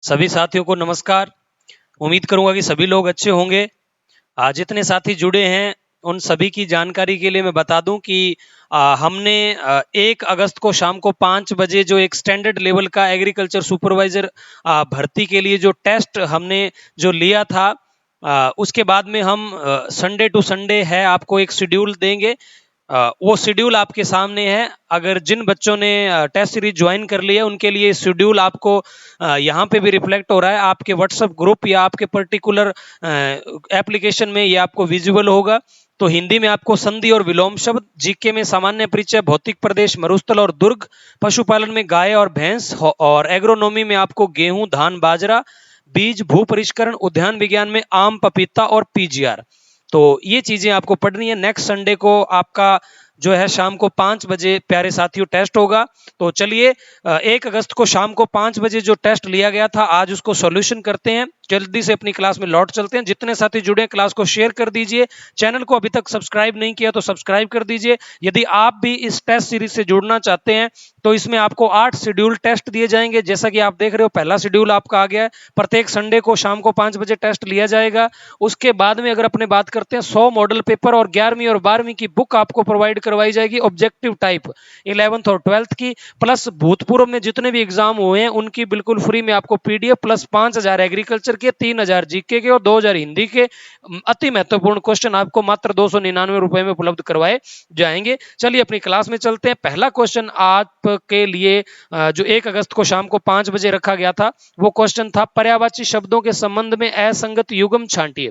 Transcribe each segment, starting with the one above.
सभी साथियों को नमस्कार। उम्मीद करूंगा कि सभी लोग अच्छे होंगे। आज जितने साथी जुड़े हैं उन सभी की जानकारी के लिए मैं बता दूं कि हमने 1 अगस्त को शाम को 5 बजे जो एक स्टैंडर्ड लेवल का एग्रीकल्चर सुपरवाइजर भर्ती के लिए जो टेस्ट हमने जो लिया था, उसके बाद में हम संडे टू संडे है आपको एक शेड्यूल देंगे। वो शेड्यूल आपके सामने है। अगर जिन बच्चों ने टेस्ट सीरीज ज्वाइन कर लिया उनके लिए शेड्यूल आपको यहाँ पे भी रिफ्लेक्ट हो रहा है आपके व्हाट्सएप ग्रुप या आपके पर्टिकुलर एप्लीकेशन में, ये आपको विजुअल होगा। तो हिंदी में आपको संधि और विलोम शब्द, जीके में सामान्य परिचय, भौतिक प्रदेश मरुस्थल और दुर्ग, पशुपालन में गाय और भैंस, और एग्रोनॉमी में आपको गेहूं धान बाजरा, बीज भू परिष्करण, उद्यान विज्ञान में आम पपीता और पीजीआर। तो ये चीजें आपको पढ़नी है। नेक्स्ट संडे को आपका जो है शाम को 5 बजे प्यारे साथियों टेस्ट होगा। तो चलिए 1 अगस्त को शाम को 5 बजे जो टेस्ट लिया गया था आज उसको सॉल्यूशन करते हैं। जल्दी से अपनी क्लास में लौट चलते हैं। जितने साथी जुड़े हैं क्लास को शेयर कर दीजिए। चैनल को अभी तक सब्सक्राइब नहीं किया तो सब्सक्राइब कर दीजिए। यदि आप भी इस टेस्ट सीरीज से जुड़ना चाहते हैं तो इसमें आपको 8 शेड्यूल टेस्ट दिए जाएंगे। जैसा कि आप देख रहे हो पहला शेड्यूल आपका आ गया है। प्रत्येक संडे को शाम को 5 बजे टेस्ट लिया जाएगा। उसके बाद में अगर अपने बात करते हैं 100 मॉडल पेपर और 11वीं और 12वीं की बुक आपको प्रोवाइड करवाई जाएगी ऑब्जेक्टिव टाइप 11th और 12th की, प्लस भूतपूर्व में जितने भी एग्जाम हुए हैं उनकी बिल्कुल फ्री में आपको पीडीएफ प्लस 5000 एग्रीकल्चर के, 3000 जीके के और 2000 हिंदी के अति महत्वपूर्ण क्वेश्चन आपको मात्र 299 रुपए में उपलब्ध करवाए जाएंगे। चलिए अपनी क्लास में चलते हैं। पहला क्वेश्चन आपके लिए जो 1 अगस्त को शाम को 5 बजे रखा गया था वो क्वेश्चन था पर्यायवाची शब्दों के संबंध में असंगत युग्म छांटिए।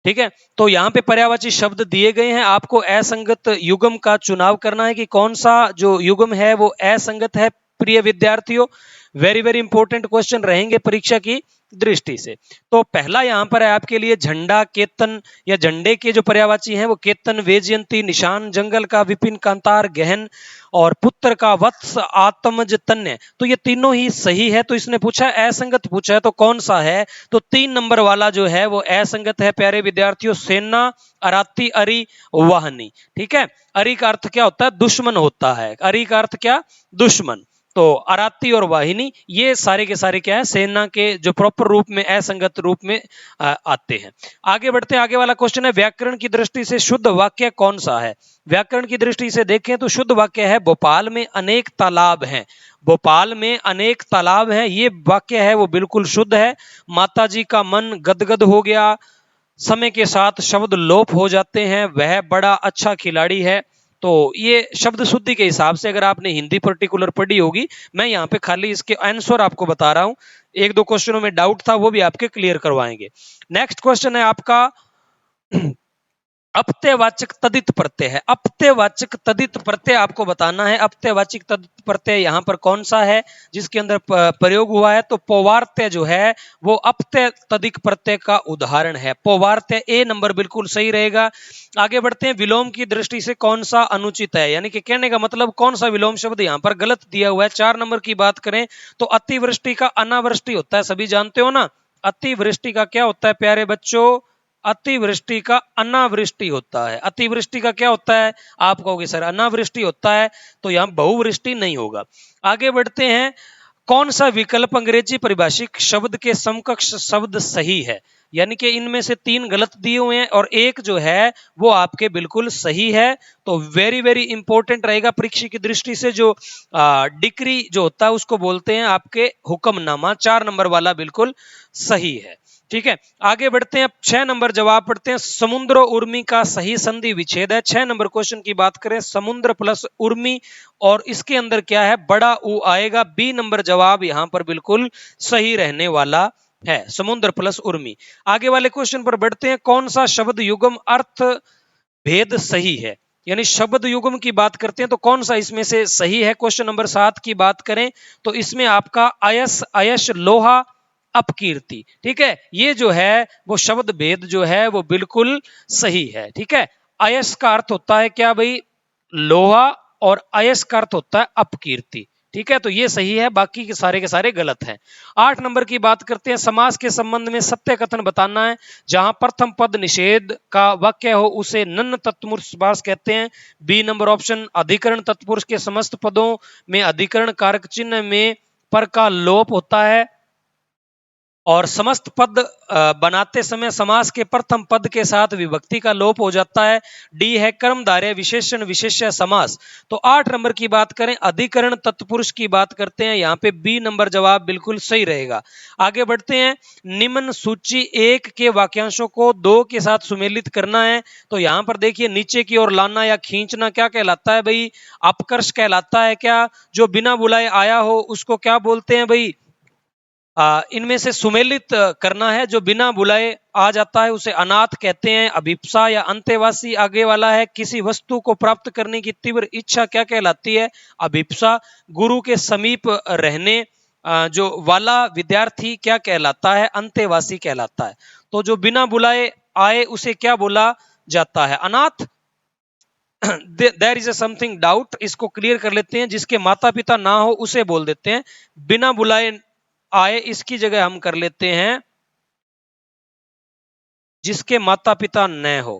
ठीक है, तो यहाँ पे पर्यायवाची शब्द दिए गए हैं। आपको असंगत युग्म का चुनाव करना है कि कौन सा जो युग्म है वो असंगत है। प्रिय विद्यार्थियों, वेरी वेरी इंपॉर्टेंट क्वेश्चन रहेंगे परीक्षा की दृष्टि से। तो पहला यहाँ पर है आपके लिए झंडा, केतन या झंडे के जो पर्यायवाची हैं वो केतन, वेजयंती, निशान, जंगल का, विपिन, कांतार, गहन और पुत्र का, वत्स, आत्मज, तन्य। तो ये तीनों ही सही है। तो इसने पूछा असंगत पूछा है तो कौन सा है, तो 3 नंबर वाला जो है वो असंगत है प्यारे विद्यार्थियों। सेना, अराती, अरि, वाहनी। ठीक है, अरि का अर्थ क्या होता है? दुश्मन होता है। अरि का अर्थ क्या? दुश्मन। तो अराती और वाहिनी ये सारे के सारे क्या है? सेना के जो प्रॉपर रूप में असंगत रूप में आते हैं। आगे बढ़ते हैं। आगे वाला क्वेश्चन है व्याकरण की दृष्टि से शुद्ध वाक्य कौन सा है? व्याकरण की दृष्टि से देखें तो शुद्ध वाक्य है भोपाल में अनेक तालाब हैं। भोपाल में अनेक तालाब हैं, ये वाक्य है वो बिल्कुल शुद्ध है। माताजी का मन गदगद हो गया, समय के साथ शब्द लोप हो जाते हैं, वह बड़ा अच्छा खिलाड़ी है। तो ये शब्द शुद्धि के हिसाब से अगर आपने हिंदी पर्टिकुलर पढ़ी होगी, मैं यहाँ पे खाली इसके आंसर आपको बता रहा हूं। 1-2 क्वेश्चनों में डाउट था वो भी आपके क्लियर करवाएंगे। नेक्स्ट क्वेश्चन है आपका अपत्यवाचक तदित प्रत्यय है। अपत्यवाचक तदित प्रत्यय आपको बताना है। अपत्यवाचक तदित प्रत्यय यहाँ पर कौन सा है जिसके अंदर प्रयोग हुआ है? तो पौवार्त्य जो है वो अपत्य तदित प्रत्यय का उदाहरण है। पौवार्त्य ए नंबर बिल्कुल सही रहेगा। आगे बढ़ते हैं। विलोम की दृष्टि से कौन सा अनुचित है, यानी कि कहने का मतलब कौन सा विलोम शब्द यहाँ पर गलत दिया हुआ है? 4 नंबर की बात करें तो अतिवृष्टि का अनावृष्टि होता है, सभी जानते हो ना। अतिवृष्टि का क्या होता है प्यारे बच्चों? अतिवृष्टि का अनावृष्टि होता है। अतिवृष्टि का क्या होता है? आप कहोगे सर अनावृष्टि होता है, तो यहां बहुवृष्टि नहीं होगा। आगे बढ़ते हैं। कौन सा विकल्प अंग्रेजी परिभाषिक शब्द के समकक्ष शब्द सही है? यानी कि इनमें से 3 गलत दिए हुए हैं और एक जो है वो आपके बिल्कुल सही है। तो वेरी वेरी इंपॉर्टेंट रहेगा परीक्षा की दृष्टि से। जो डिक्री जो होता है उसको बोलते हैं आपके हुक्मनामा। 4 नंबर वाला बिल्कुल सही है। ठीक है, आगे बढ़ते हैं। 6 नंबर जवाब पढ़ते हैं। समुद्र उर्मी का सही संधि विच्छेद है। 6 नंबर क्वेश्चन की बात करें, समुद्र प्लस उर्मी और इसके अंदर क्या है? बड़ा ऊ आएगा। बी नंबर जवाब यहां पर बिल्कुल सही रहने वाला है, समुद्र प्लस उर्मी। आगे वाले क्वेश्चन पर बढ़ते हैं। कौन सा शब्द युग्म अर्थ भेद सही है? यानी शब्द युग्म की बात करते हैं तो कौन सा इसमें से सही है? क्वेश्चन नंबर 7 की बात करें तो इसमें आपका अयस, अयश, लोहा, अपकीर्ति। ठीक है, ये जो है वो शब्द भेद जो है वो बिल्कुल सही है। ठीक है, अयस का अर्थ होता है क्या भाई? लोहा, और अयस का अर्थ होता है अपकीर्ति। ठीक है, तो ये सही है, बाकी के सारे गलत हैं। 8 नंबर की बात करते हैं। समास के संबंध में सत्य कथन बताना है। जहां प्रथम पद निषेध का वाक्य हो उसे नन्न तत्पुरुष समास कहते हैं। B number option. अधिकरण तत्पुरुष के समस्त पदों में अधिकरण कारक चिन्ह में पर का लोप होता है। और समस्त पद बनाते समय समास के प्रथम पद के साथ विभक्ति का लोप हो जाता है। डी है कर्मधारय विशेषण विशेष्य समास। तो 8 नंबर की बात करें, अधिकरण तत्पुरुष की बात करते हैं, यहाँ पे बी नंबर जवाब बिल्कुल सही रहेगा। आगे बढ़ते हैं, निम्न सूची 1 के वाक्यांशों को 2 के साथ सुमेलित करना है। तो यहाँ पर देखिए, नीचे की ओर लाना या खींचना क्या कहलाता है भाई? अपकर्ष कहलाता है क्या? जो बिना बुलाए आया हो उसको क्या बोलते हैं भाई? इनमें से सुमेलित करना है, जो बिना बुलाए आ जाता है उसे अनाथ कहते हैं। अभिप्सा या अंत्यवासी आगे वाला है। किसी वस्तु को प्राप्त करने की तीव्र इच्छा क्या कहलाती है? अभिप्सा। गुरु के समीप रहने जो वाला विद्यार्थी क्या कहलाता है? अंत्यवासी कहलाता है। तो जो बिना बुलाए आए उसे क्या बोला जाता है? अनाथ। देयर इज समथिंग डाउट, इसको क्लियर कर लेते हैं। जिसके माता पिता ना हो उसे बोल देते हैं बिना बुलाए आए। इसकी जगह हम कर लेते हैं जिसके माता पिता न हो।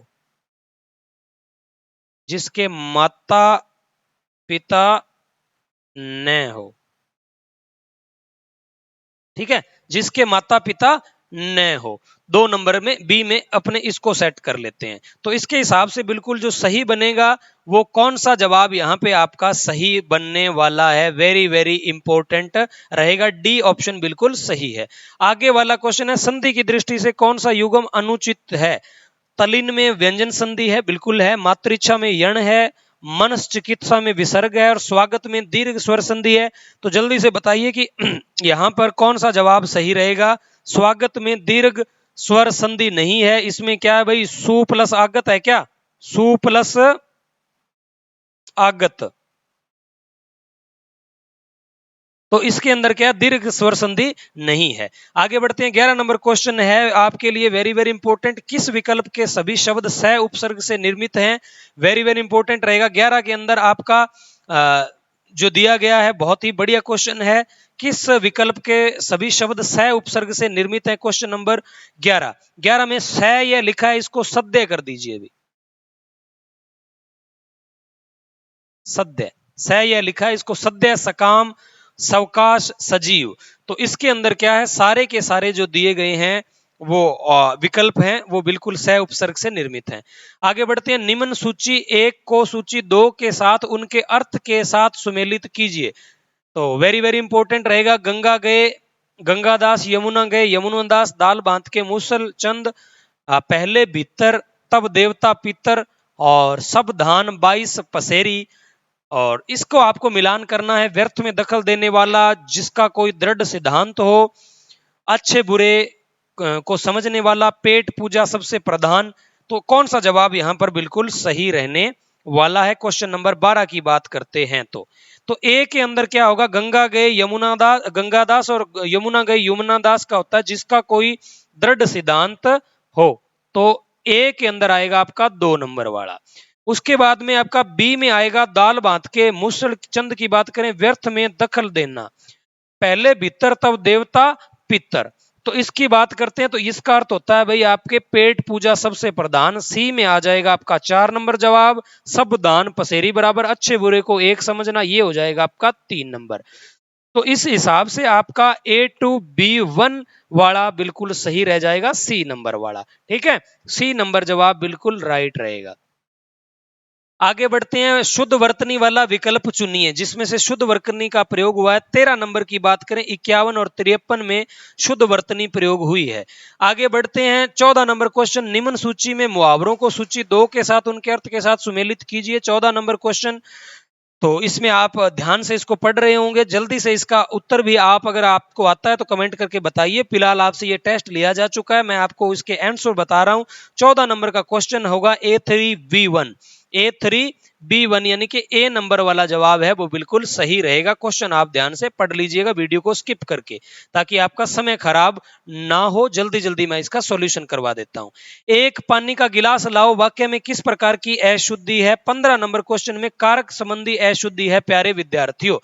जिसके माता पिता न हो, ठीक है, जिसके माता पिता न हो। 2 नंबर में बी में अपने इसको सेट कर लेते हैं। तो इसके हिसाब से बिल्कुल जो सही बनेगा वो कौन सा जवाब यहाँ पे आपका सही बनने वाला है? वेरी वेरी इंपॉर्टेंट रहेगा, डी ऑप्शन बिल्कुल सही है। आगे वाला क्वेश्चन है, संधि की दृष्टि से कौन सा युग्म अनुचित है? तलिन में व्यंजन संधि है, बिल्कुल है। मातृच्छा में यण है, मनस चिकित्सा में विसर्ग है और स्वागत में दीर्घ स्वर संधि है। तो जल्दी से बताइए कि यहां पर कौन सा जवाब सही रहेगा? स्वागत में दीर्घ स्वर संधि नहीं है। इसमें क्या है भाई? सु प्लस आगत है क्या? सु प्लस आगत। तो इसके अंदर क्या दीर्घ स्वर संधि नहीं है। आगे बढ़ते हैं, 11 नंबर क्वेश्चन है आपके लिए वेरी वेरी इंपॉर्टेंट। किस विकल्प के सभी शब्द स उपसर्ग से निर्मित हैं? वेरी वेरी इंपॉर्टेंट रहेगा। 11 के अंदर आपका जो दिया गया है बहुत ही बढ़िया क्वेश्चन है। किस विकल्प के सभी शब्द स उपसर्ग से निर्मित है? Question number 11। 11 में स यह लिखा है, इसको सद्य कर दीजिए अभी। सद्य, स यह लिखा है, इसको सद्य, सकाम, सवकाश, सजीव। तो इसके अंदर क्या है? सारे के सारे जो दिए गए हैं वो विकल्प हैं वो बिल्कुल स उपसर्ग से निर्मित हैं। आगे बढ़ते हैं, निम्न सूची 1 को सूची 2 के साथ उनके अर्थ के साथ सुमेलित कीजिए। तो वेरी वेरी इंपॉर्टेंट रहेगा। गंगा गए गंगादास, यमुना गए यमुनादास, दाल बांध के मूसल चंद, पहले भीतर तब देवता पितर, और सब धान 22 पसेरी। और इसको आपको मिलान करना है। व्यर्थ में दखल देने वाला, जिसका कोई दृढ़ सिद्धांत हो, अच्छे बुरे को समझने वाला, पेट पूजा सबसे प्रधान। तो कौन सा जवाब यहां पर बिल्कुल सही रहने वाला है? क्वेश्चन नंबर 12 की बात करते हैं तो ए के अंदर क्या होगा? गंगा गए यमुनादास, गंगादास और यमुना गए यमुनादास का होता है जिसका कोई दृढ़ सिद्धांत हो। तो ए के अंदर आएगा आपका 2 नंबर वाला। उसके बाद में आपका बी में आएगा दाल भात के मुसल चंद की बात करें, व्यर्थ में दखल देना, पहले भीतर तब देवता पितर। तो इसकी बात करते हैं तो इसका अर्थ होता है भाई आपके पेट पूजा सबसे प्रधान। सी में आ जाएगा आपका 4 नंबर जवाब। सब दान पसेरी बराबर अच्छे बुरे को एक समझना, ये हो जाएगा आपका 3 नंबर। तो इस हिसाब से आपका A to B1 वाला बिल्कुल सही रह जाएगा, सी नंबर वाला। ठीक है, सी नंबर जवाब बिल्कुल राइट रहेगा। आगे बढ़ते हैं, शुद्ध वर्तनी वाला विकल्प चुनिए जिसमें से शुद्ध वर्तनी का प्रयोग हुआ है। 13 नंबर की बात करें, 51 और 53 में शुद्ध वर्तनी प्रयोग हुई है। आगे बढ़ते हैं, 14 नंबर क्वेश्चन, निम्न सूची में मुहावरों को सूची 2 के साथ उनके अर्थ के साथ सुमेलित कीजिए। 14 नंबर क्वेश्चन, तो इसमें आप ध्यान से इसको पढ़ रहे होंगे, जल्दी से इसका उत्तर भी आप अगर आपको आता है तो कमेंट करके बताइए। फिलहाल आपसे ये टेस्ट लिया जा चुका है, मैं आपको इसके आंसर बता रहा हूं। 14 नंबर का क्वेश्चन होगा A3B1। A3B1 यानी कि ए नंबर वाला जवाब है वो बिल्कुल सही रहेगा। क्वेश्चन आप ध्यान से पढ़ लीजिएगा वीडियो को स्किप करके, ताकि आपका समय खराब ना हो। जल्दी जल्दी मैं इसका सॉल्यूशन करवा देता हूं। एक पानी का गिलास लाओ वाक्य में किस प्रकार की अशुद्धि है? 15 नंबर क्वेश्चन में कारक संबंधी अशुद्धि है प्यारे विद्यार्थियों।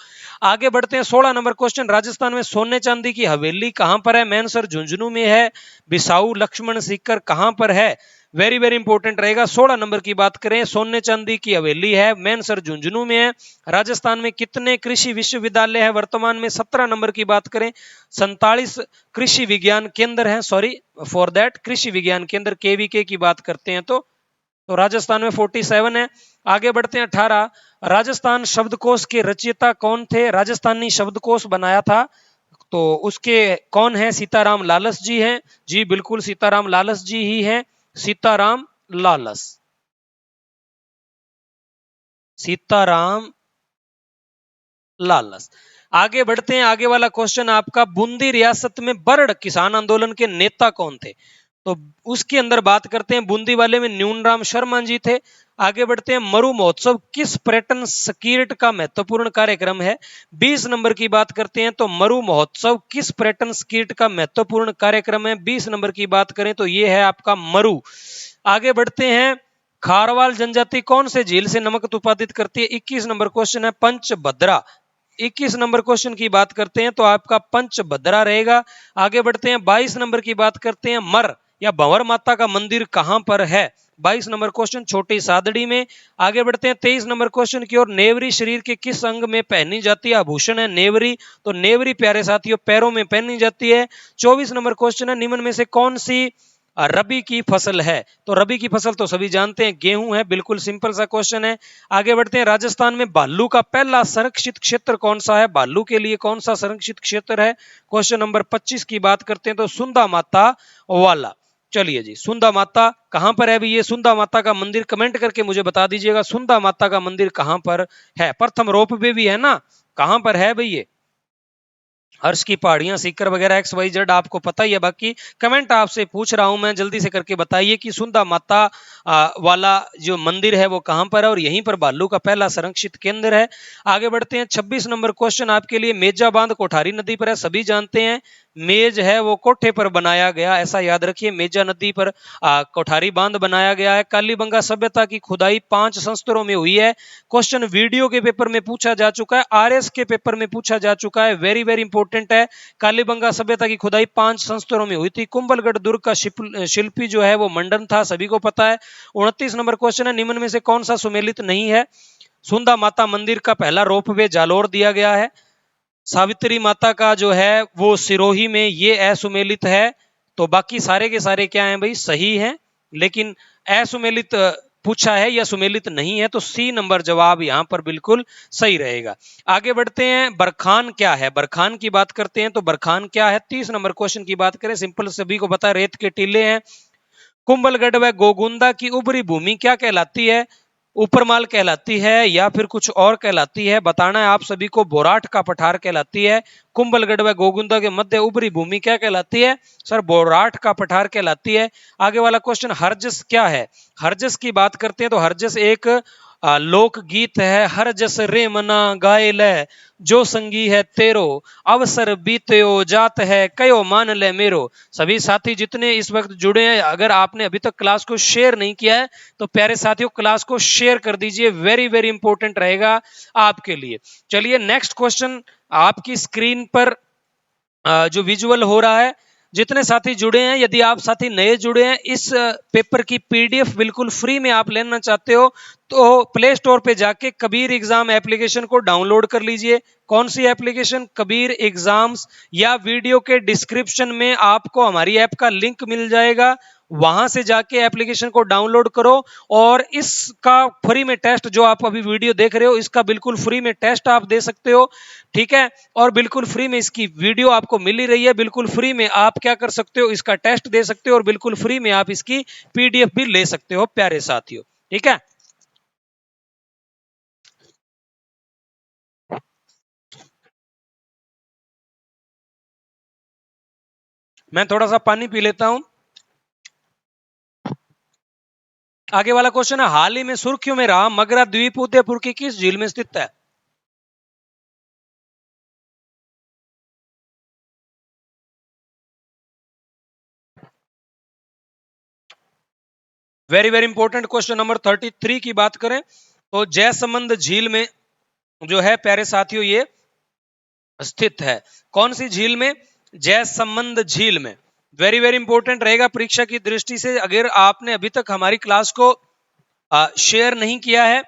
आगे बढ़ते हैं, 16 नंबर क्वेश्चन, राजस्थान में सोने चांदी की हवेली कहां पर है? मैनसर झुंझुनू में है। बिसाऊ लक्ष्मण सीकर कहां पर है? वेरी वेरी इंपॉर्टेंट रहेगा। 16 नंबर की बात करें, सोने चांदी की हवेली है, मैनसर झुंझुनू में है। राजस्थान में कितने कृषि विश्वविद्यालय है वर्तमान में? 17 नंबर की बात करें, 47 कृषि विज्ञान केंद्र है, सॉरी फॉर दैट, कृषि विज्ञान केंद्र केवीके की बात करते हैं तो राजस्थान में 47 है। आगे बढ़ते हैं 18, राजस्थान शब्दकोश के रचयिता कौन थे? राजस्थानी शब्दकोश बनाया था तो उसके कौन है? सीताराम लालस जी हैं। जी बिल्कुल सीताराम लालस जी ही हैं, सीताराम लालस, सीताराम लालस। आगे बढ़ते हैं, आगे वाला क्वेश्चन आपका, बूंदी रियासत में बरड़ किसान आंदोलन के नेता कौन थे? तो उसके अंदर बात करते हैं, बूंदी वाले में न्यूनराम शर्मा जी थे। आगे बढ़ते हैं, मरु महोत्सव किस पर्यटन स्कीर्ट का महत्वपूर्ण कार्यक्रम है? 20 नंबर की बात करते हैं तो मरु महोत्सव किस पर्यटन स्कीर्ट का महत्वपूर्ण कार्यक्रम है? 20 नंबर की बात करें तो ये है आपका मरु। आगे बढ़ते हैं, खारवाल जनजाति कौन से झील से नमक उत्पादित करती है? 21 नंबर क्वेश्चन है, पंचभद्रा। 21 नंबर क्वेश्चन की बात करते हैं तो आपका पंचभद्रा रहेगा। आगे बढ़ते हैं, 22 नंबर की बात करते हैं, मर या भंवर माता का मंदिर कहां पर है? 22 नंबर क्वेश्चन छोटी सादड़ी में। आगे बढ़ते हैं 23 नंबर क्वेश्चन की ओर, नेवरी शरीर के किस अंग में पहनी जाती है? आभूषण है नेवरी, तो नेवरी प्यारे साथियों पैरों में पहनी जाती है। 24 नंबर क्वेश्चन है, निम्न में से कौन सी रबी की फसल है? तो रबी की फसल तो सभी जानते हैं, गेहूं है, बिल्कुल सिंपल सा क्वेश्चन है। आगे बढ़ते हैं, राजस्थान में भालू का पहला संरक्षित क्षेत्र कौन सा है? भालू के लिए कौन सा संरक्षित क्षेत्र है? क्वेश्चन नंबर 25 की बात करते हैं तो सुंदा माता वाला। चलिए जी, सुंदा माता कहां पर है भी? ये सुंदा माता का मंदिर कमेंट करके मुझे बता दीजिएगा, सुंदा माता का मंदिर कहां पर है? प्रथम रोप वे भी है ना, कहां पर है भाई ये? हर्ष की पहाड़ियां, सीकर वगैरह XYZ आपको पता ही है, बाकी कमेंट आपसे पूछ रहा हूं मैं, जल्दी से करके बताइए कि सुंदा माता वाला जो मंदिर है वो कहां पर है और यहीं पर भालू का पहला संरक्षित केंद्र है। आगे बढ़ते हैं, 26 नंबर क्वेश्चन आपके लिए, मेजा बांध कोठारी नदी पर है, सभी जानते हैं मेज है वो कोठे पर बनाया गया, ऐसा याद रखिए, मेजा नदी पर कोठारी बांध बनाया गया है। कालीबंगा सभ्यता की खुदाई 5 संस्तरों में हुई है। क्वेश्चन वीडियो के पेपर में पूछा जा चुका है, RS के पेपर में पूछा जा चुका है, वेरी वेरी इंपॉर्टेंट है। कालीबंगा सभ्यता की खुदाई 5 संस्तरों में हुई थी। कुंभलगढ़ दुर्ग का शिल्पी जो है वो मंडन था, सभी को पता है। 29 नंबर क्वेश्चन है, निम्न में से कौन सा सुमेलित नहीं है? सुंदा माता मंदिर का पहला रोपवे जालोर दिया गया है। सावित्री माता का जो है वो सिरोही में, ये असुमेलित है। तो बाकी सारे के सारे क्या हैं भाई? सही हैं, लेकिन असुमेलित पूछा है या सुमेलित नहीं है, तो सी नंबर जवाब यहां पर बिल्कुल सही रहेगा। आगे बढ़ते हैं, बरखान क्या है? बरखान की बात करते हैं तो बरखान क्या है? 30 नंबर क्वेश्चन की बात करें, सिंपल सभी को पता है, रेत के टीले हैं। कुंभलगढ़ व गोगुंदा की उबरी भूमि क्या कहलाती है? ऊपरमाल कहलाती है या फिर कुछ और कहलाती है? बताना है आप सभी को। बोराट का पठार कहलाती है। कुंभलगढ़ व गोगुंदा के मध्य उबरी भूमि क्या कहलाती है? सर बोराट का पठार कहलाती है। आगे वाला क्वेश्चन, हरजस क्या है? हरजस की बात करते हैं तो हरजस एक लोकगीत है। हर जस रे मना गाए ले, जो संगी है तेरो, अवसर बीत्यो जात है, कयो मान ले मेरो। सभी साथी जितने इस वक्त जुड़े हैं, अगर आपने अभी तक क्लास को शेयर नहीं किया है तो प्यारे साथियों क्लास को शेयर कर दीजिए, वेरी वेरी इंपॉर्टेंट रहेगा आपके लिए। चलिए नेक्स्ट क्वेश्चन आपकी स्क्रीन पर जो विजुअल हो रहा है, जितने साथी जुड़े हैं, यदि आप साथी नए जुड़े हैं, इस पेपर की PDF बिल्कुल फ्री में आप लेना चाहते हो तो प्ले स्टोर पे जाके कबीर एग्जाम एप्लीकेशन को डाउनलोड कर लीजिए। कौन सी एप्लीकेशन? कबीर एग्जाम्स, या वीडियो के डिस्क्रिप्शन में आपको हमारी ऐप का लिंक मिल जाएगा, वहां से जाके एप्लीकेशन को डाउनलोड करो और इसका फ्री में टेस्ट, जो आप अभी वीडियो देख रहे हो इसका बिल्कुल फ्री में टेस्ट आप दे सकते हो, ठीक है। और बिल्कुल फ्री में इसकी वीडियो आपको मिल ही रही है, बिल्कुल फ्री में आप क्या कर सकते हो, इसका टेस्ट दे सकते हो और बिल्कुल फ्री में आप इसकी PDF भी ले सकते हो प्यारे साथियों, ठीक है। मैं थोड़ा सा पानी पी लेता हूं। आगे वाला क्वेश्चन है, हाल ही में सुर्खियों में रहा मगरा द्वीप उदयपुर की किस झील में स्थित है? Very very important question number 33 की बात करें तो जयसमंद झील में जो है प्यारे साथियों ये स्थित है। कौन सी झील में? जयसमंद झील में। वेरी वेरी इंपॉर्टेंट रहेगा परीक्षा की दृष्टि से। अगर आपने अभी तक हमारी क्लास को शेयर नहीं किया है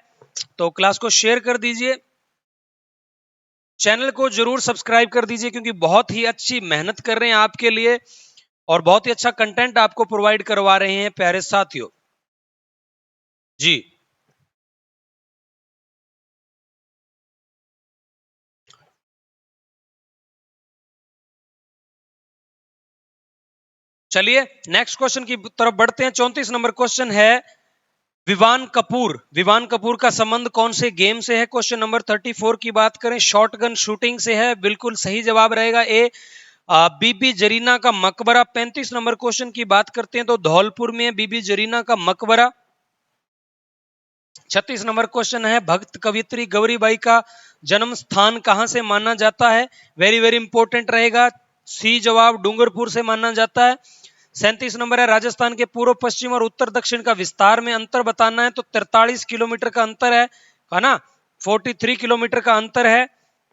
तो क्लास को शेयर कर दीजिए, चैनल को जरूर सब्सक्राइब कर दीजिए, क्योंकि बहुत ही अच्छी मेहनत कर रहे हैं आपके लिए और बहुत ही अच्छा कंटेंट आपको प्रोवाइड करवा रहे हैं प्यारे साथियों जी। चलिए नेक्स्ट क्वेश्चन की तरफ बढ़ते हैं। 34 नंबर क्वेश्चन है, विवान कपूर का संबंध कौन से गेम से है? क्वेश्चन नंबर 34 की बात करें, शॉटगन शूटिंग से है। बिल्कुल सही जवाब रहेगा ए, बीबी जरीना का मकबरा। 35 नंबर क्वेश्चन की बात करते हैं तो धौलपुर में बीबी जरीना का मकबरा। 36 नंबर क्वेश्चन है, भक्त कवित्री गौरीबाई का जन्म स्थान कहां से माना जाता है? वेरी वेरी इंपॉर्टेंट रहेगा, सी जवाब डूंगरपुर से माना जाता है। 37 नंबर है, राजस्थान के पूर्व पश्चिम और उत्तर दक्षिण का विस्तार में अंतर बताना है, तो 43 किलोमीटर का अंतर है ना, 43 किलोमीटर का अंतर है।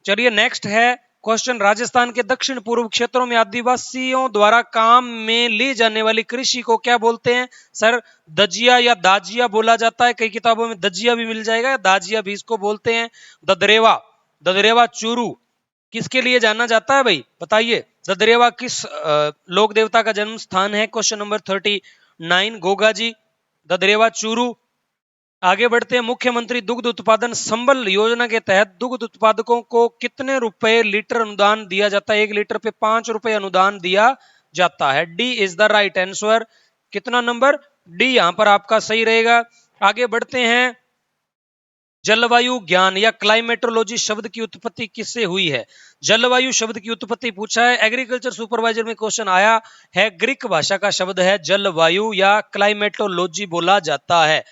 चलिए नेक्स्ट है क्वेश्चन, राजस्थान के दक्षिण पूर्व क्षेत्रों में आदिवासियों द्वारा काम में ली जाने वाली कृषि को क्या बोलते हैं? सर दजिया या दाजिया बोला जाता है, कई किताबों में दजिया भी मिल जाएगा, दाजिया भी इसको बोलते हैं। ददरेवा, ददरेवा चूरू किसके लिए जाना जाता है भाई बताइए? ददरेवा किस लोक देवता का जन्म स्थान है? Question number 39 Goga ji, Dadrewa Churu. आगे बढ़ते हैं, मुख्यमंत्री दुग्ध उत्पादन संबल योजना के तहत दुग्ध उत्पादकों को कितने रुपए लीटर अनुदान दिया जाता है? 1 लीटर पे 5 रुपए अनुदान दिया जाता है। D is the right answer. कितना नंबर? डी यहां पर आपका सही रहेगा। आगे बढ़ते हैं, जलवायु ज्ञान या क्लाइमेटोलॉजी शब्द की उत्पत्ति किससे हुई है? जलवायु शब्द की उत्पत्ति पूछा है, एग्रीकल्चर सुपरवाइजर में क्वेश्चन आया है, ग्रीक भाषा का शब्द है जलवायु या क्लाइमेटोलॉजी बोला जाता है।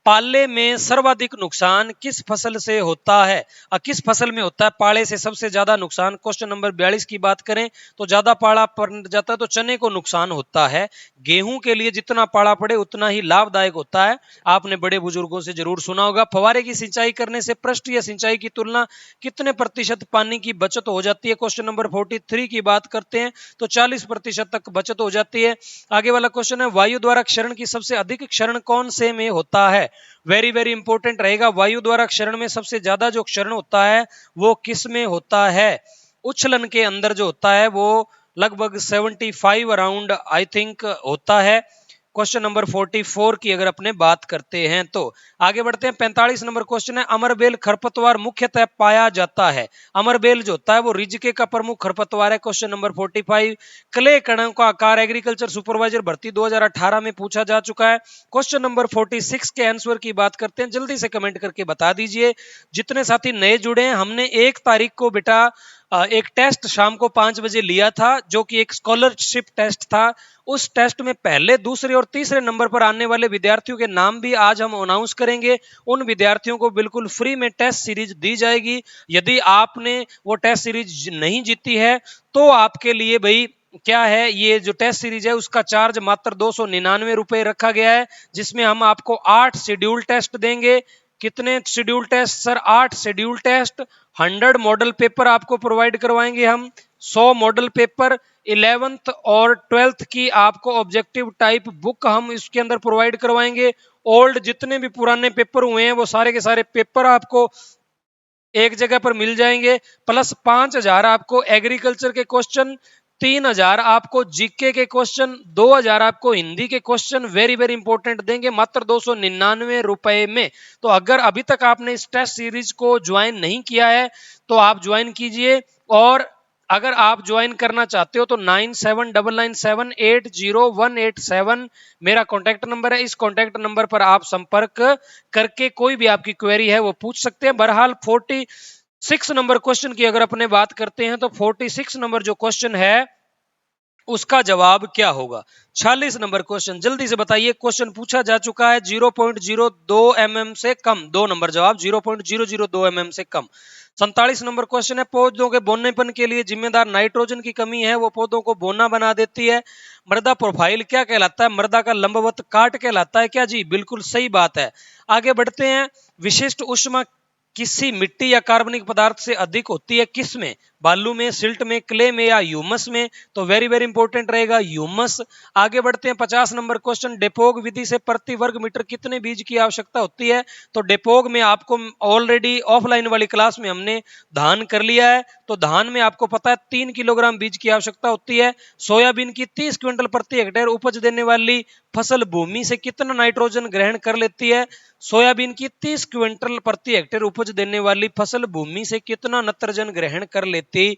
पाले में सर्वाधिक नुकसान किस फसल से होता है? किस फसल में होता है पाले से सबसे ज्यादा नुकसान? क्वेश्चन नंबर 42 की बात करें तो ज्यादा पाला पड़ जाता है तो चने को नुकसान होता है। गेहूं के लिए जितना पाला पड़े उतना ही लाभदायक होता है, आपने बड़े बुजुर्गों से जरूर सुना होगा। फवारे की सिंचाई करने से पृष्ठीय सिंचाई की तुलना कितने प्रतिशत पानी की बचत हो जाती है? क्वेश्चन नंबर 43 की बात करते हैं तो 40% तक बचत हो जाती है। आगे वाला क्वेश्चन है, वायु द्वारा क्षरण की सबसे अधिक क्षरण कौन से में होता है? वेरी वेरी इंपॉर्टेंट रहेगा, वायु द्वारा क्षरण में सबसे ज्यादा जो क्षरण होता है वो किस में होता है? उच्छलन के अंदर जो होता है वो लगभग 75 अराउंड आई थिंक होता है। क्वेश्चन नंबर 44 की अगर अपने बात करते हैं तो आगे बढ़ते हैं। 45 नंबर क्वेश्चन है, अमरबेल खरपतवार मुख्यतः पाया जाता है। अमरबेल जो होता है वो रिजके का प्रमुख खरपतवार है। क्वेश्चन नंबर 45, क्ले कणों का आकार एग्रीकल्चर सुपरवाइजर भर्ती 2018 में पूछा जा चुका है। क्वेश्चन नंबर 46 के आंसर की बात करते हैं, जल्दी से कमेंट करके बता दीजिए। जितने साथी नए जुड़े हैं, हमने 1 तारीख को बेटा एक टेस्ट शाम को 5 बजे लिया था जो कि एक स्कॉलरशिप टेस्ट था। उस टेस्ट में पहले, दूसरे और तीसरे नंबर पर आने वाले विद्यार्थियों के नाम भी आज हम अनाउंस करेंगे। उन विद्यार्थियों को बिल्कुल फ्री में टेस्ट सीरीज दी जाएगी। यदि आपने वो टेस्ट सीरीज नहीं जीती है तो आपके लिए भाई क्या है, ये जो टेस्ट सीरीज है उसका चार्ज मात्र 299 रुपए रखा गया है, जिसमें हम आपको 8 शेड्यूल टेस्ट देंगे। कितने schedule test sir? 8 schedule test, 100 model paper आपको प्रोवाइड करवाएंगे हम, 100 मॉडल पेपर, 11th और 12th की आपको ऑब्जेक्टिव टाइप बुक हम इसके अंदर प्रोवाइड करवाएंगे। ओल्ड जितने भी पुराने पेपर हुए हैं वो सारे के सारे पेपर आपको एक जगह पर मिल जाएंगे, प्लस 5000 आपको एग्रीकल्चर के क्वेश्चन, 3000 आपको जीके के क्वेश्चन, 2000 आपको हिंदी के क्वेश्चन वेरी वेरी इंपॉर्टेंट देंगे मात्र 299 रुपए में। तो अगर अभी तक आपने इस टेस्ट सीरीज को ज्वाइन नहीं किया है तो आप ज्वाइन कीजिए, और अगर आप ज्वाइन करना चाहते हो तो 9799780187 मेरा कॉन्टैक्ट नंबर है। इस कॉन्टैक्ट नंबर पर आप संपर्क करके कोई भी आपकी क्वेरी है वो पूछ सकते हैं। बहरहाल 46 नंबर क्वेश्चन की अगर अपने बात करते हैं तो 46 नंबर जो क्वेश्चन है उसका जवाब क्या होगा? 46 नंबर क्वेश्चन जल्दी से बताइए। क्वेश्चन पूछा जा चुका है 0.02 mm से कम, 2 नंबर जवाब 0.002 mm से कम। 47 नंबर क्वेश्चन है, पौधों के बोनेपन के लिए जिम्मेदार नाइट्रोजन की कमी है वो पौधों को बोना बना देती है। मृदा प्रोफाइल क्या कहलाता है? मृदा का लंबवत काट कहलाता है क्या जी? बिल्कुल सही बात है। आगे बढ़ते हैं, विशिष्ट ऊष्मा किसी मिट्टी या कार्बनिक पदार्थ से अधिक होती है किसमें? बालू में, सिल्ट में, क्ले में या ह्यूमस में, तो वेरी वेरी इंपॉर्टेंट रहेगा ह्यूमस। आगे बढ़ते हैं 50 नंबर क्वेश्चन, डेपोग विधि से प्रति वर्ग मीटर कितने बीज की आवश्यकता होती है? तो डेपोग में आपको ऑलरेडी ऑफलाइन वाली क्लास में हमने धान कर लिया है, तो धान में आपको पता है 3 किलोग्राम बीज की आवश्यकता होती है। सोयाबीन की 30 क्विंटल प्रति हेक्टेयर उपज देने वाली फसल भूमि से कितना नाइट्रोजन ग्रहण कर लेती है? सोयाबीन की 30 क्विंटल प्रति हेक्टेयर उपज देने वाली फसल भूमि से कितना नाइट्रोजन ग्रहण कर लेती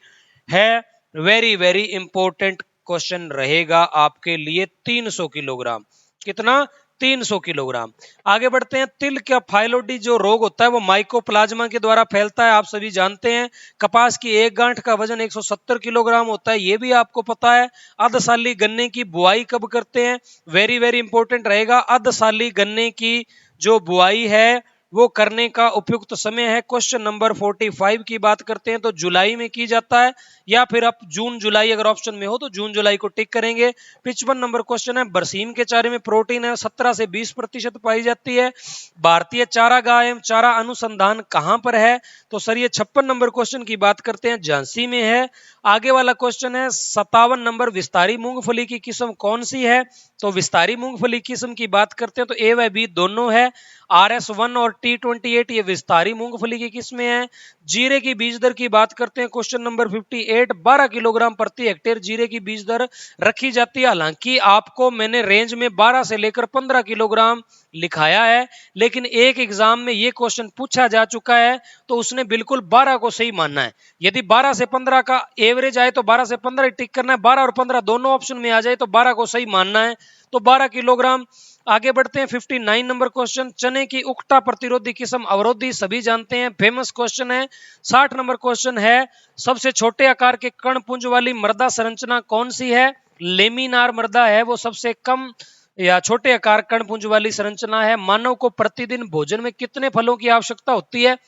है? वेरी वेरी इंपॉर्टेंट क्वेश्चन रहेगा आपके लिए। 300 किलोग्राम, कितना? 300 किलोग्राम। आगे बढ़ते हैं, तिल का फाइलोडी जो रोग होता है वो माइकोप्लाज्मा के द्वारा फैलता है, आप सभी जानते हैं। कपास की एक गांठ का वजन 170 किलोग्राम होता है, ये भी आपको पता है। अर्धसाली गन्ने की बुआई कब करते हैं? वेरी वेरी इंपॉर्टेंट रहेगा, अर्धसाली गन्ने की जो बुआई है वो करने का उपयुक्त समय है। क्वेश्चन नंबर 45 की बात करते हैं तो जुलाई में की जाता है, या फिर आप जून जुलाई अगर ऑप्शन में हो तो जून जुलाई को टिक करेंगे। 55 नंबर क्वेश्चन है, बरसीम के चारे में प्रोटीन है 17 से 20% पाई जाती है। भारतीय चारागाह एवं चारा अनुसंधान कहां पर है? तो सर ये 56 नंबर क्वेश्चन की बात करते हैं, झांसी में है। आगे वाला क्वेश्चन है 57 नंबर, विस्तारी मूंगफली की किस्म कौन सी है? तो विस्तारी मूंगफली किस्म की बात करते हैं तो ए व बी दोनों है। RS1 और T28 ये विस्तारी मूंगफली की किस्में हैं। जीरे की बीज दर की बात करते हैं, क्वेश्चन नंबर 58, 12 किलोग्राम प्रति हेक्टेयर जीरे की बीज दर रखी जाती है। हालांकि आपको मैंने रेंज में 12 से लेकर 15 किलोग्राम लिखाया है, लेकिन एक एग्जाम में ये क्वेश्चन पूछा जा चुका है तो उसने बिल्कुल 12 को सही मानना है। यदि 12 से 15 का एवरेज आए तो 12 से 15 टिक करना है, 12 और 15 दोनों ऑप्शन में आ जाए तो 12 को सही मानना है, तो 12 किलोग्राम। आगे बढ़ते हैं 59 नंबर क्वेश्चन, चने की उकटा प्रतिरोधी किस्म अवरोधी सभी जानते हैं, फेमस क्वेश्चन है। 60 नंबर क्वेश्चन है, सबसे छोटे आकार के कण पुंज वाली मृदा संरचना कौन सी है? लेमिनार मृदा है, वो सबसे कम या छोटे आकार कण पुंज वाली संरचना है। मानव को प्रतिदिन भोजन में कितने फलों की आवश्यकता होती है?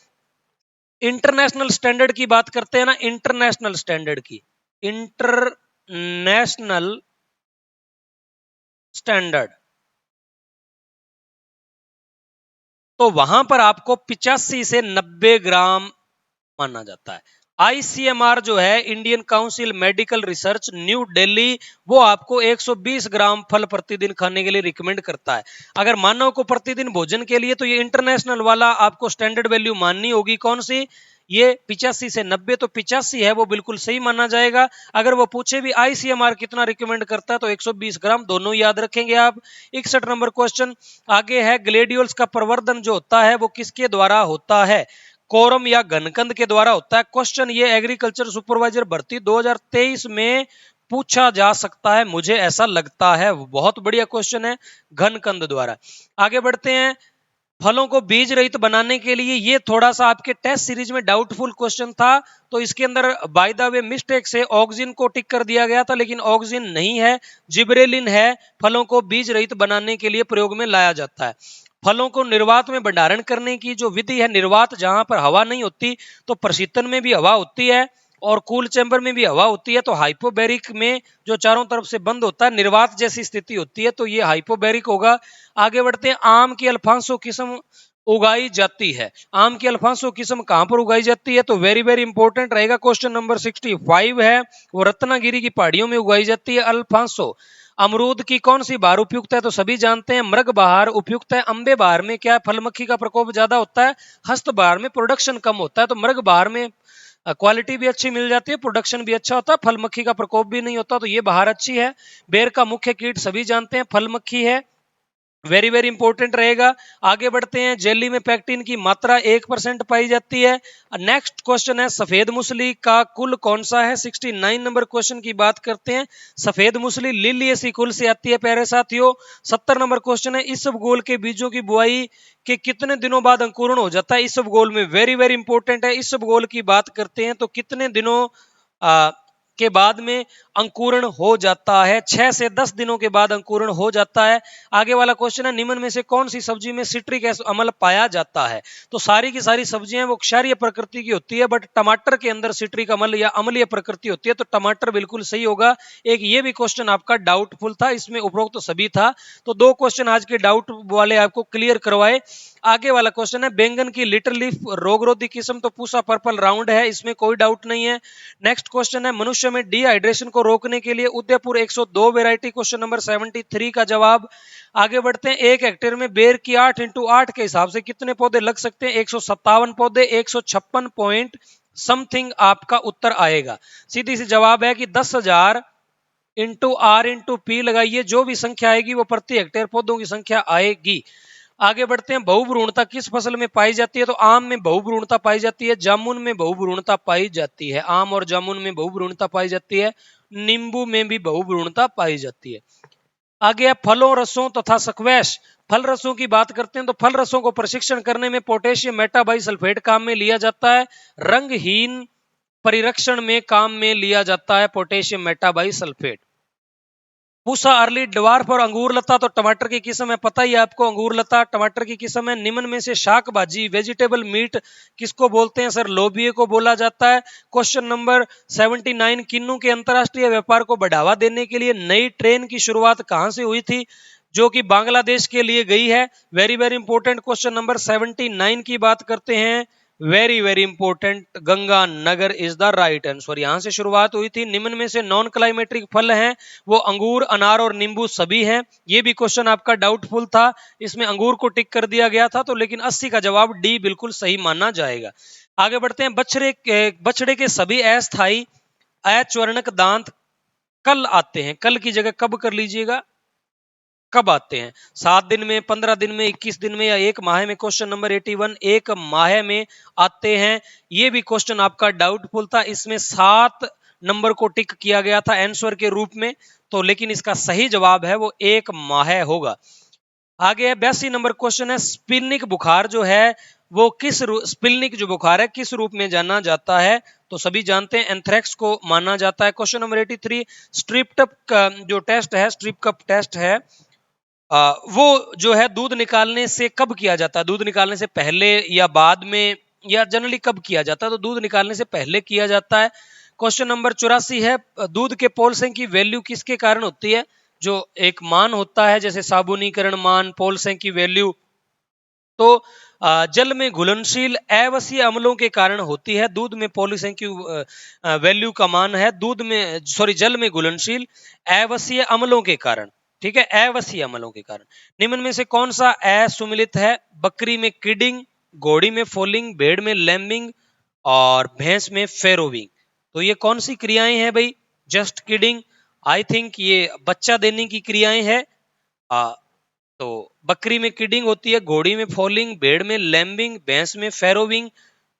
इंटरनेशनल स्टैंडर्ड की बात करते हैं ना, इंटरनेशनल स्टैंडर्ड की, इंटरनेशनल स्टैंडर्ड, तो वहां पर आपको 85 से 90 ग्राम माना जाता है। ICMR जो है, Indian council medical research new Delhi, वो आपको 120 ग्राम फल प्रतिदिन खाने के लिए रिकमेंड करता है। अगर मानव को प्रतिदिन भोजन के लिए, तो ये इंटरनेशनल वाला आपको स्टैंडर्ड वैल्यू माननी होगी, कौन सी? ये 85 से 90, तो 85 है वो बिल्कुल सही माना जाएगा। अगर वो पूछे भी ICMR कितना रिकमेंड करता है तो 120 ग्राम, दोनों याद रखेंगे आप। 61 नंबर क्वेश्चन आगे है, ग्लेडियोल्स का प्रवर्धन जो होता है वो किसके द्वारा होता है? कोरम या घनकंद के द्वारा होता है। क्वेश्चन ये एग्रीकल्चर सुपरवाइजर भर्ती 2023 में पूछा जा सकता है, मुझे ऐसा लगता है। बहुत बढ़िया क्वेश्चन है, घनकंद द्वारा। आगे बढ़ते हैं, फलों को बीज रहित बनाने के लिए, ये थोड़ा सा आपके टेस्ट सीरीज में डाउटफुल क्वेश्चन था, तो इसके अंदर बाय द वे मिस्टेक से ऑक्सिन को टिक कर दिया गया था, लेकिन ऑक्सिन नहीं है, जिब्रेलिन है। फलों को बीज रहित बनाने के लिए प्रयोग में लाया जाता है। फलों को निर्वात में भंडारण करने की जो विधि है, निर्वात जहां पर हवा नहीं होती, तो प्रशीतन में भी हवा होती है और कूल चैम्बर में भी हवा होती है, तो हाइपोबैरिक में जो चारों तरफ से बंद होता है, निर्वात जैसी स्थिति होती है, तो ये हाइपोबैरिक होगा। आगे बढ़ते हैं, आम की अल्फांसो किस्म उगाई जाती है। आम की अल्फांसो किस्म कहां पर उगाई जाती है? तो वेरी वेरी इंपॉर्टेंट रहेगा, क्वेश्चन नंबर 65 है, वो रत्नागिरी की पहाड़ियों में उगाई जाती है अल्फांसो। अमरूद की कौन सी बहार उपयुक्त है? तो सभी जानते हैं मृग बहार उपयुक्त है। अंबे बहार में क्या है, फल मक्खी का प्रकोप ज्यादा होता है, हस्त बहार में प्रोडक्शन कम होता है, तो मृग बहार में क्वालिटी भी अच्छी मिल जाती है, प्रोडक्शन भी अच्छा होता है, फल मक्खी का प्रकोप भी नहीं होता, तो ये बहार अच्छी है। बेर का मुख्य कीट सभी जानते हैं फल मक्खी है, वेरी वेरी इंपॉर्टेंट रहेगा। आगे बढ़ते हैं, जेली में पैक्टिन की मात्रा 1% पाई जाती है। नेक्स्ट क्वेश्चन है, सफेद मूसली का कुल कौन सा है? 69 नंबर क्वेश्चन की बात करते हैं, सफेद मूसली लिलिएसी कुल से आती है प्यारे साथियों। 70 नंबर क्वेश्चन है, इसबगोल के बीजों की बुआई के कितने दिनों बाद अंकुरण हो जाता है इसबगोल में? वेरी वेरी इंपॉर्टेंट है, इसबगोल की बात करते हैं तो कितने दिनों के बाद में अंकुरण हो जाता है? 6 से 10 दिनों के बाद अंकुरण हो जाता है। आगे वाला क्वेश्चन है, निम्न में से कौन सी सब्जी में सिट्रिक एसिड अम्ल पाया जाता है? तो सारी की सारी सब्जियां वो क्षारीय प्रकृति की होती है, बट टमाटर के अंदर सिट्रिक अम्ल या अम्लीय प्रकृति होती है, तो टमाटर बिल्कुल सही होगा। एक ये भी क्वेश्चन आपका डाउटफुल था, इसमें उपरोक्त तो सभी था, तो 2 क्वेश्चन आज के डाउट वाले आपको क्लियर करवाए। आगे वाला क्वेश्चन है, बैंगन की लिटिल लीफ रोगरोधी किस्म तो पूसा पर्पल राउंड है, इसमें कोई डाउट नहीं है। नेक्स्ट क्वेश्चन है, मनुष्य में डिहाइड्रेशन को रोकने के लिए उदयपुर 102 वेराइटी, क्वेश्चन नंबर 73 का जवाब। आगे बढ़ते हैं, 1 हेक्टेयर में बेर की 8 × 8 के हिसाब से कितने पौधे लग सकते हैं? 157 पौधे, 156 पॉइंट समथिंग आपका उत्तर आएगा। सीधी सी जवाब है कि 10,000 × R × P लगाइए, जो भी संख्या आएगी वो प्रति हेक्टेयर पौधों की संख्या आएगी। आगे बढ़ते हैं, बहुभ्रूणता किस फसल में पाई जाती है? तो आम में बहुभ्रूणता पाई जाती है, जामुन में बहुभ्रूणता पाई जाती है, आम और जामुन में बहुभ्रूणता पाई जाती है, नींबू में भी बहुभ्रूणता पाई जाती है। आगे है फलों, रसों तथा स्क्वैश। फल रसों की बात करते हैं तो फल रसों को प्रशिक्षण करने में पोटेशियम मेटाबाइसल्फेट काम में लिया जाता है, रंगहीन परिरक्षण में काम में लिया जाता है potassium metabisulphite. Pusa, early, dwarf और अंगूर लता तो टमाटर की किस्म है, पता ही है आपको, अंगूर लता टमाटर की किस्म है। निम्न में से शाक भाजी वेजिटेबल मीट किसको बोलते हैं? सर लोबिये को बोला जाता है। क्वेश्चन नंबर 79, किन्नू के अंतरराष्ट्रीय व्यापार को बढ़ावा देने के लिए नई ट्रेन की शुरुआत कहां से हुई थी? जो कि बांग्लादेश के लिए गई है। Very very important question number 79 की बात करते हैं, very very important, Ganganagar is the right answer. यहां से शुरुआत हुई थी। निम्न में से नॉन क्लाइमेट्रिक फल हैं वो अंगूर, अनार और नींबू सभी हैं। ये भी क्वेश्चन आपका डाउटफुल था, इसमें अंगूर को टिक कर दिया गया था, तो लेकिन 80 का जवाब डी बिल्कुल सही माना जाएगा। आगे बढ़ते हैं, बछड़े के सभी अस्थायी अचवर्णक दांत कल आते हैं, कल की जगह कब कर लीजिएगा, कब आते हैं? 7 दिन में, 15 दिन में, 21 दिन में या 1 माह में? क्वेश्चन नंबर 81, 1 माह में आते हैं। ये भी क्वेश्चन आपका डाउटफुल था, इसमें 7 नंबर को टिक किया गया था आंसर के रूप में, तो लेकिन इसका सही जवाब है वो 1 माह होगा। आगे है 82 नंबर क्वेश्चन है, स्पिनिक बुखार जो है वो स्पिनिक जो बुखार है किस रूप में जाना जाता है? तो सभी जानते हैं एंथ्रेक्स को माना जाता है। क्वेश्चन नंबर 83, स्ट्रिप्टप का जो टेस्ट है, स्ट्रिप कप टेस्ट है, वो जो है दूध निकालने से कब किया जाता है? दूध निकालने से पहले या बाद में, या जनरली कब किया जाता है? तो दूध निकालने से पहले किया जाता है। क्वेश्चन नंबर 84 है, दूध के पोलसेंक की वैल्यू किसके कारण होती है? जो एक मान होता है जैसे साबुनीकरण मान, पोलसेंक की वैल्यू, तो जल में घुलनशील अवसीय अम्लों के कारण होती है। दूध में पोलसेंक की वैल्यू का मान है जल में घुलनशील अवसीय अम्लों के कारण, ठीक है, अवसीय अम्लों के कारण। निम्न में से कौन सा असुमिलित है? बकरी में किडिंग, घोड़ी में फोलिंग, भेड़ में लैम्बिंग और भैंस में फेरोविंग। तो ये कौन सी क्रियाएं हैं भाई? जस्ट किडिंग, आई थिंक ये बच्चा देने की क्रियाएं हैं। तो बकरी में किडिंग होती है, घोड़ी में फॉलिंग, भेड़ में लैम्बिंग, भैंस में फेरोविंग।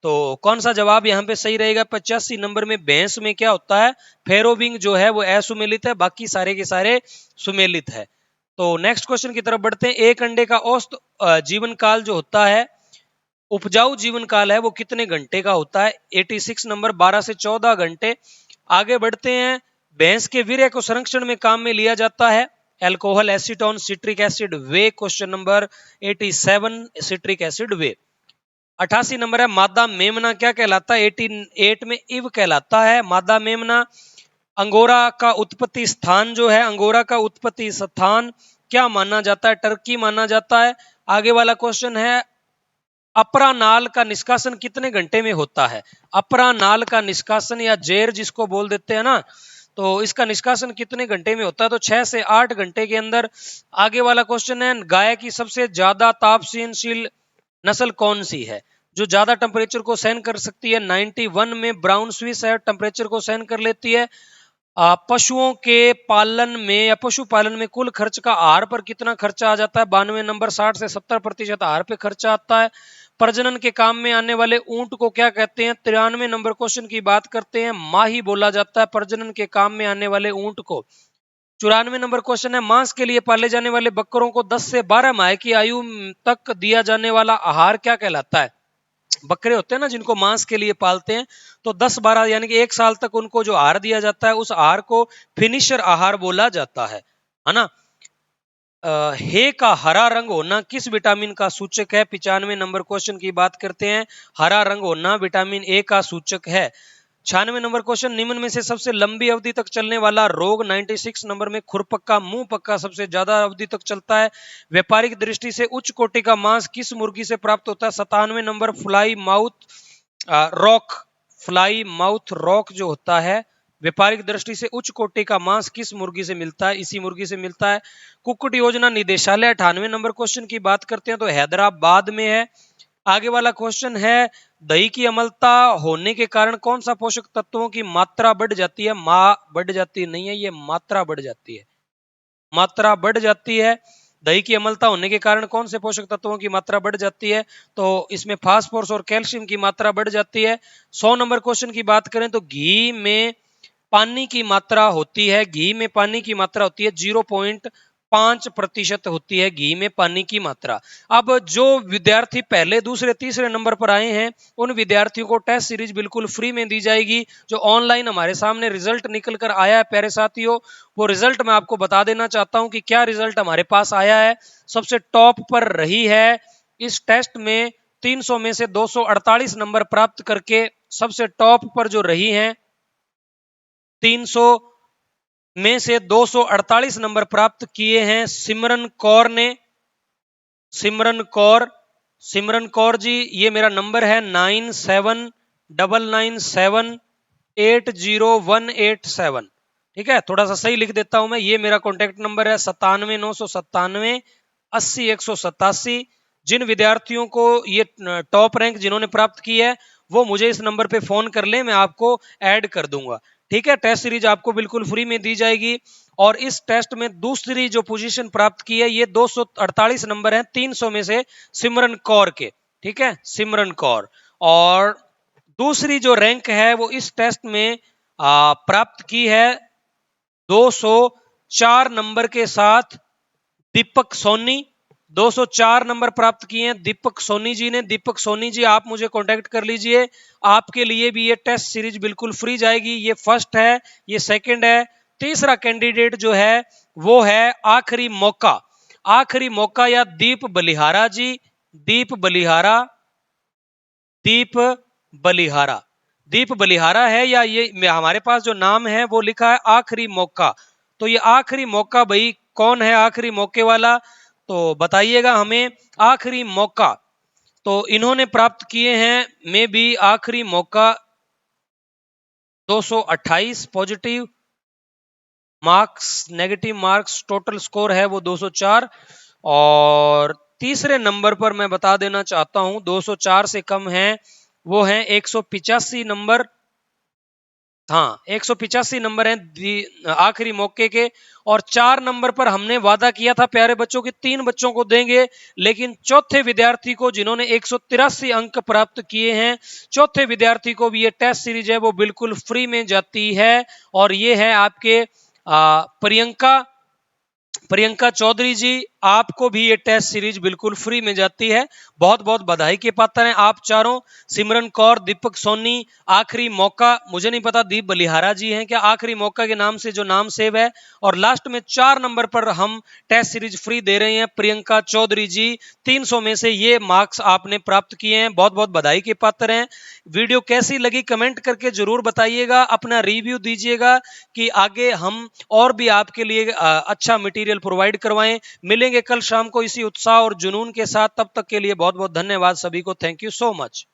तो कौन सा जवाब यहाँ पे सही रहेगा? 85 नंबर में भैंस में क्या होता है? फेरोविंग जो है वो असुमेलित है, बाकी सारे के सारे सुमेलित है। तो नेक्स्ट क्वेश्चन की तरफ बढ़ते हैं। एक अंडे का औसत जीवन काल जो होता है, उपजाऊ जीवन काल है, वो कितने घंटे का होता है? 86 नंबर, 12 से 14 घंटे। आगे बढ़ते हैं, भैंस के वीर्य को संरक्षण में काम में लिया जाता है, एल्कोहल, एसीटोन, सिट्रिक एसिड, वे। क्वेश्चन नंबर 87, सिट्रिक एसिड, वे। 88 नंबर है, मादा मेमना क्या कहलाता है? 88 में इव कहलाता है मादा मेमना। अंगोरा का उत्पत्ति स्थान जो है, अंगोरा का उत्पत्ति स्थान क्या माना जाता है? टर्की माना जाता है। आगे वाला क्वेश्चन है, अपरा नाल का निष्कासन कितने घंटे में होता है? अपरा नाल का निष्कासन या जेर जिसको बोल देते हैं ना, तो इसका निष्कासन कितने घंटे में होता है? तो 6 से 8 घंटे के अंदर। आगे वाला क्वेश्चन है, गाय की सबसे ज्यादा तापशील नस्ल कौन सी है, जो ज्यादा टेम्परेचर को सहन कर सकती है? 91 में ब्राउन स्विस है, टेम्परेचर को सहन कर लेती है। पशुओं के पालन में या पशुपालन में कुल खर्च का आहार पर कितना खर्चा आ जाता है? 92 नंबर, 60 से 70% आहार पे खर्चा आता है। प्रजनन के काम में आने वाले ऊंट को क्या कहते हैं? 93 नंबर क्वेश्चन की बात करते हैं, माही बोला जाता है प्रजनन के काम में आने वाले ऊंट को। 94 नंबर क्वेश्चन है, मांस के लिए पाले जाने वाले बकरों को 10 से 12 माह की आयु तक दिया जाने वाला आहार क्या कहलाता है? बकरे होते हैं ना जिनको मांस के लिए पालते हैं, तो 10-12 यानी कि 1 साल तक उनको जो आहार दिया जाता है, उस आहार को फिनिशर आहार बोला जाता है ना। हे का हरा रंग होना किस विटामिन का सूचक है? 95 नंबर क्वेश्चन की बात करते हैं, हरा रंग होना विटामिन ए का सूचक है। 96 नंबर क्वेश्चन, निम्न में से सबसे लंबी अवधि तक चलने वाला रोग। 96 नंबर में खुरपक्का मुंह पक्का सबसे ज्यादा अवधि तक चलता है। व्यापारिक दृष्टि से उच्च कोटि का मांस किस मुर्गी से प्राप्त होता है? 97 number fly mouth rock, fly mouth rock जो होता है, व्यापारिक दृष्टि से उच्च कोटि का मांस किस मुर्गी से मिलता है? इसी मुर्गी से मिलता है। कुक्कुट योजना निदेशालय 98 नंबर क्वेश्चन की बात करते हैं तो हैदराबाद में है। आगे वाला क्वेश्चन है, दही की अम्लता होने के कारण कौन सा पोषक तत्वों की मात्रा बढ़ जाती है? बढ़ जाती नहीं है, ये मात्रा बढ़ जाती है, मात्रा बढ़ जाती है। दही की अम्लता होने के कारण कौन से पोषक तत्वों की मात्रा बढ़ जाती है? तो इसमें फास्फोरस और कैल्शियम की मात्रा बढ़ जाती है। 100 नंबर क्वेश्चन की बात करें तो घी में पानी की मात्रा होती है, घी में पानी की मात्रा होती है 0.5% होती है घी में पानी की मात्रा। अब जो विद्यार्थी पहले दूसरे तीसरे नंबर पर आए हैं उन विद्यार्थियों को टेस्ट सीरीज बिल्कुल फ्री में दी जाएगी। जो ऑनलाइन हमारे सामने रिजल्ट निकल कर आया है प्यारे साथियों, वो रिजल्ट मैं आपको बता देना चाहता हूं कि क्या रिजल्ट हमारे पास आया है। सबसे टॉप पर रही है इस टेस्ट में 300 में से 248 नंबर प्राप्त करके सबसे टॉप पर जो रही हैं, 300 में से 248 नंबर प्राप्त किए हैं सिमरन कौर ने। सिमरन कौर, सिमरन कौर जी, ये मेरा नंबर है 9799780187। ठीक है, थोड़ा सा सही लिख देता हूं मैं, ये मेरा कॉन्टेक्ट नंबर है 97,997,80,187। जिन विद्यार्थियों को ये टॉप रैंक जिन्होंने प्राप्त की है वो मुझे इस नंबर पे फोन कर ले, मैं आपको ऐड कर दूंगा। ठीक है, टेस्ट सीरीज आपको बिल्कुल फ्री में दी जाएगी। और इस टेस्ट में दूसरी जो पोजीशन प्राप्त की है ये 248 नंबर है 300 में से सिमरन कौर के। ठीक है, सिमरन कौर। और दूसरी जो रैंक है वो इस टेस्ट में प्राप्त की है 204 नंबर के साथ दीपक सोनी। 204 नंबर प्राप्त किए हैं दीपक सोनी जी ने। दीपक सोनी जी, आप मुझे कांटेक्ट कर लीजिए, आपके लिए भी ये टेस्ट सीरीज बिल्कुल फ्री जाएगी। ये फर्स्ट है, ये सेकंड है। तीसरा कैंडिडेट जो है वो है आखिरी मौका, आखिरी मौका या दीप बलिहारा जी। दीप बलिहारा, दीप बलिहारा, दीप बलिहारा है या ये हमारे पास जो नाम है वो लिखा है आखिरी मौका। तो ये आखिरी मौका भाई कौन है आखिरी मौके वाला? तो बताइएगा हमें आखिरी मौका। तो इन्होंने प्राप्त किए हैं में भी आखिरी मौका 228 positive marks, negative marks, total score है वो 204। और तीसरे नंबर पर मैं बता देना चाहता हूं 204 से कम है वो है 185 नंबर। हाँ, 185 नंबर हैं आखिरी मौके के। और 4 नंबर पर हमने वादा किया था प्यारे बच्चों कि 3 बच्चों को देंगे, लेकिन चौथे विद्यार्थी को जिन्होंने 183 अंक प्राप्त किए हैं, चौथे विद्यार्थी को भी ये टेस्ट सीरीज है वो बिल्कुल फ्री में जाती है। और ये है आपके प्रियंका, प्रियंका चौधरी जी, आपको भी ये टेस्ट सीरीज बिल्कुल फ्री में जाती है। बहुत बहुत बधाई के पात्र हैं आप चारों, सिमरन कौर, दीपक सोनी, आखिरी मौका, मुझे नहीं पता दीप बलिहारा जी हैं क्या, आखिरी मौका के नाम से जो नाम सेव है। और लास्ट में 4 नंबर पर हम टेस्ट सीरीज फ्री दे रहे हैं प्रियंका चौधरी जी। 300 में से ये मार्क्स आपने प्राप्त किए हैं, बहुत बहुत बधाई के पात्र हैं। वीडियो कैसी लगी कमेंट करके जरूर बताइएगा, अपना रिव्यू दीजिएगा कि आगे हम और भी आपके लिए अच्छा मटेरियल प्रोवाइड करवाएं। मिलेंगे कल शाम को इसी उत्साह और जुनून के साथ, तब तक के लिए बहुत बहुत धन्यवाद सभी को। Thank you so much.